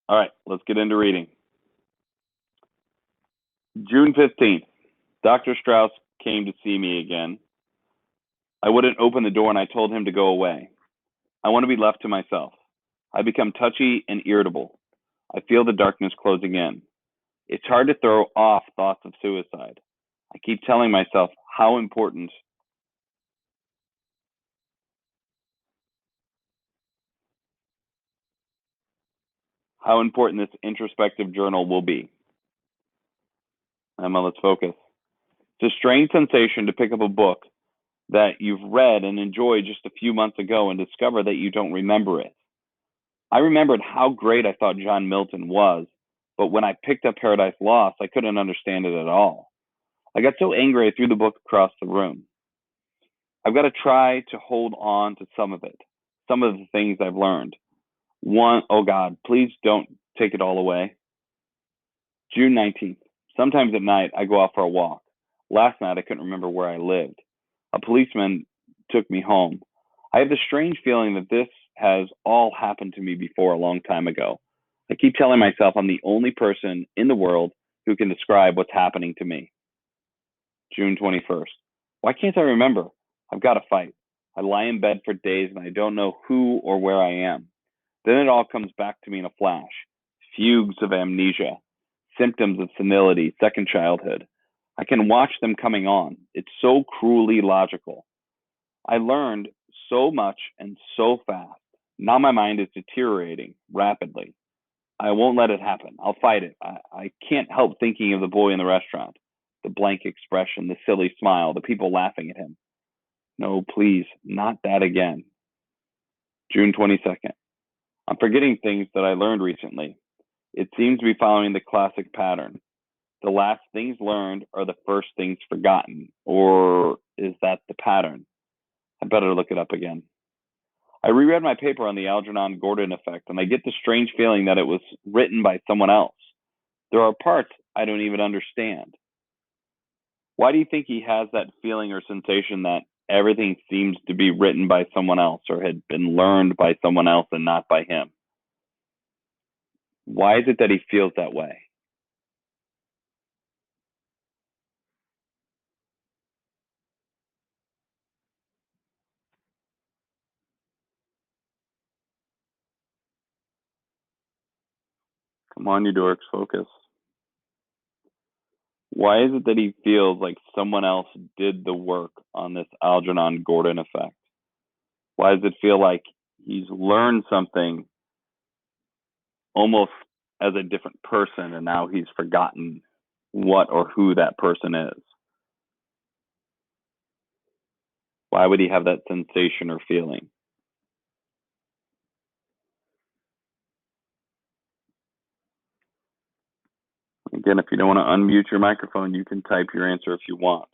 All right, let's get into reading. June 15th. Dr. Strauss came to see me again. I wouldn't open the door and I told him to go away. I want to be left to myself. I become touchy and irritable. I feel the darkness closing in. It's hard to throw off thoughts of suicide. I keep telling myself how important this introspective journal will be. Emma, let's focus. It's a strange sensation to pick up a book that you've read and enjoyed just a few months ago and discover that you don't remember it. I remembered how great I thought John Milton was, but when I picked up Paradise Lost, I couldn't understand it at all. I got so angry I threw the book across the room. I've got to try to hold on to some of it, some of the things I've learned. One, oh God, please don't take it all away. June 19th. Sometimes at night, I go out for a walk. Last night, I couldn't remember where I lived. A policeman took me home. I have the strange feeling that this has all happened to me before a long time ago. I keep telling myself I'm the only person in the world who can describe what's happening to me. June 21st. Why can't I remember? I've got to fight. I lie in bed for days and I don't know who or where I am. Then it all comes back to me in a flash. Fugues of amnesia, symptoms of senility, second childhood. I can watch them coming on. It's so cruelly logical. I learned so much and so fast. Now my mind is deteriorating rapidly. I won't let it happen. I'll fight it. I can't help thinking of the boy in the restaurant, the blank expression, the silly smile, the people laughing at him. No, please, not that again. June 22nd. I'm forgetting things that I learned recently. It seems to be following the classic pattern. The last things learned are the first things forgotten. Or is that the pattern? I better look it up again. I reread my paper on the Algernon Gordon effect, and I get the strange feeling that it was written by someone else. There are parts I don't even understand. Why do you think he has that feeling or sensation that everything seems to be written by someone else or had been learned by someone else and not by him? Why is it that he feels that way? Come on, you dorks, focus. Why is it that he feels like someone else did the work on this Algernon Gordon effect? Why does it feel like he's learned something almost as a different person and now he's forgotten what or who that person is? Why would he have that sensation or feeling? Again, if you don't want to unmute your microphone, you can type your answer if you want.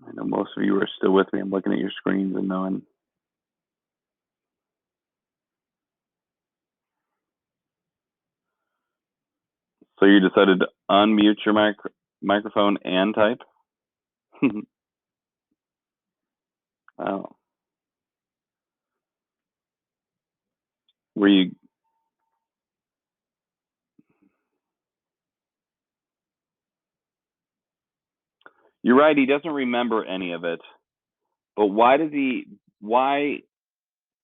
I know most of you are still with me. I'm looking at your screens and knowing. So you decided to unmute your microphone and type? Oh. Were you? You're right. He doesn't remember any of it. But why does he? Why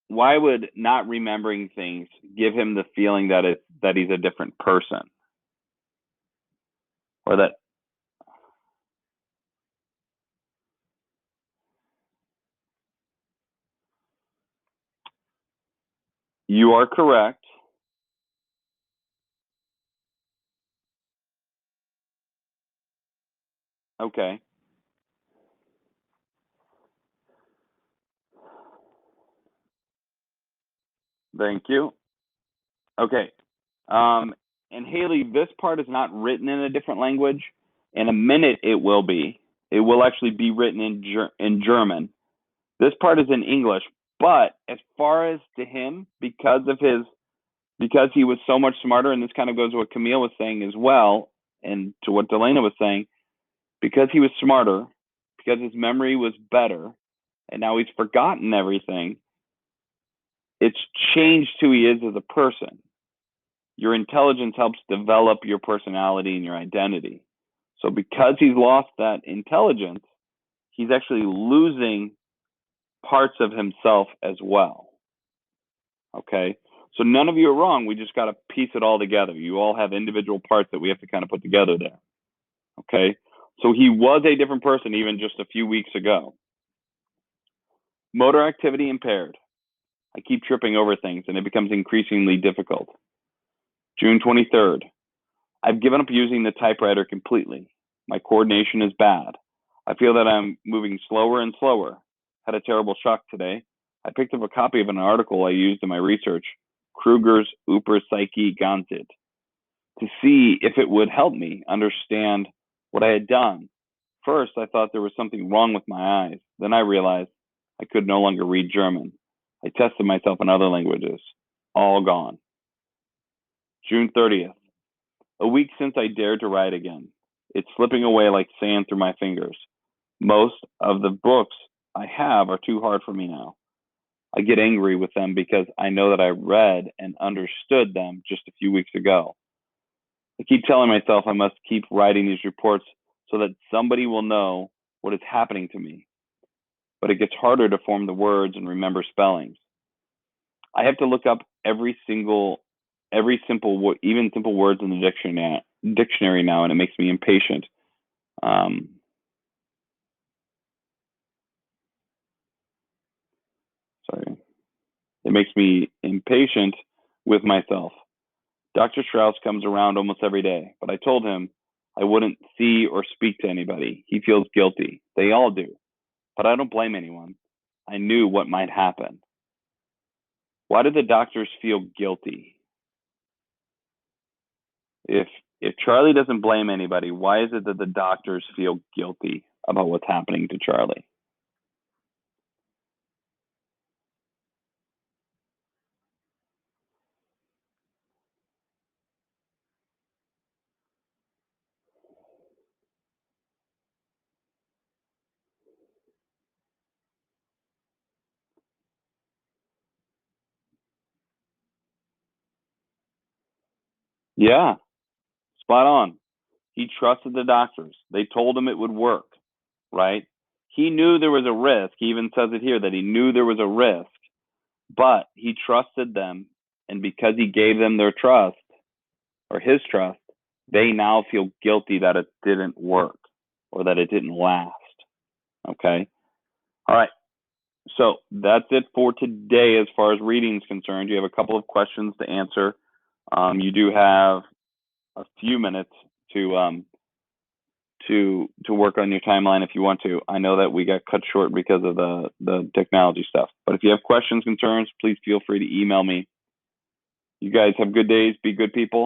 would not remembering things give him the feeling that he's a different person, or that you are correct? Okay, thank you. Okay, and Haley, this part is not written in a different language. In a minute, it will be. It will actually be written in German. This part is in English, but as far as to him, because he was so much smarter, and this kind of goes to what Camille was saying as well, and to what Delana was saying, because he was smarter, because his memory was better, and now he's forgotten everything. It's changed who he is as a person. Your intelligence helps develop your personality and your identity. So because he's lost that intelligence, he's actually losing parts of himself as well. Okay? So none of you are wrong. We just got to piece it all together. You all have individual parts that we have to kind of put together there. Okay? So he was a different person even just a few weeks ago. Motor activity impaired. I keep tripping over things and it becomes increasingly difficult. June 23rd. I've given up using the typewriter completely. My coordination is bad. I feel that I'm moving slower and slower. Had a terrible shock today. I picked up a copy of an article I used in my research, Kruger's Psyche Ganzit, to see if it would help me understand what I had done. First, I thought there was something wrong with my eyes. Then I realized I could no longer read German. I tested myself in other languages. All gone. June 30th. A week since I dared to write again. It's slipping away like sand through my fingers. Most of the books I have are too hard for me now. I get angry with them because I know that I read and understood them just a few weeks ago. I keep telling myself I must keep writing these reports so that somebody will know what is happening to me. But it gets harder to form the words and remember spellings. I have to look up every simple even simple words in the dictionary now, and it makes me impatient. Sorry. It makes me impatient with myself. Dr. Strauss comes around almost every day, but I told him I wouldn't see or speak to anybody. He feels guilty. They all do. But I don't blame anyone. I knew what might happen. Why do the doctors feel guilty? If Charlie doesn't blame anybody, why is it that the doctors feel guilty about what's happening to Charlie? Yeah, spot on. He trusted the doctors. They told him it would work, right? He knew there was a risk. He even says it here that he knew there was a risk, but he trusted them. And because he gave them their trust or his trust, they now feel guilty that it didn't work or that it didn't last. Okay. All right. So that's it for today as far as reading is concerned. You have a couple of questions to answer. You do have a few minutes to work on your timeline if you want to. I know that we got cut short because of the technology stuff. But if you have questions, concerns, please feel free to email me. You guys have good days. Be good people.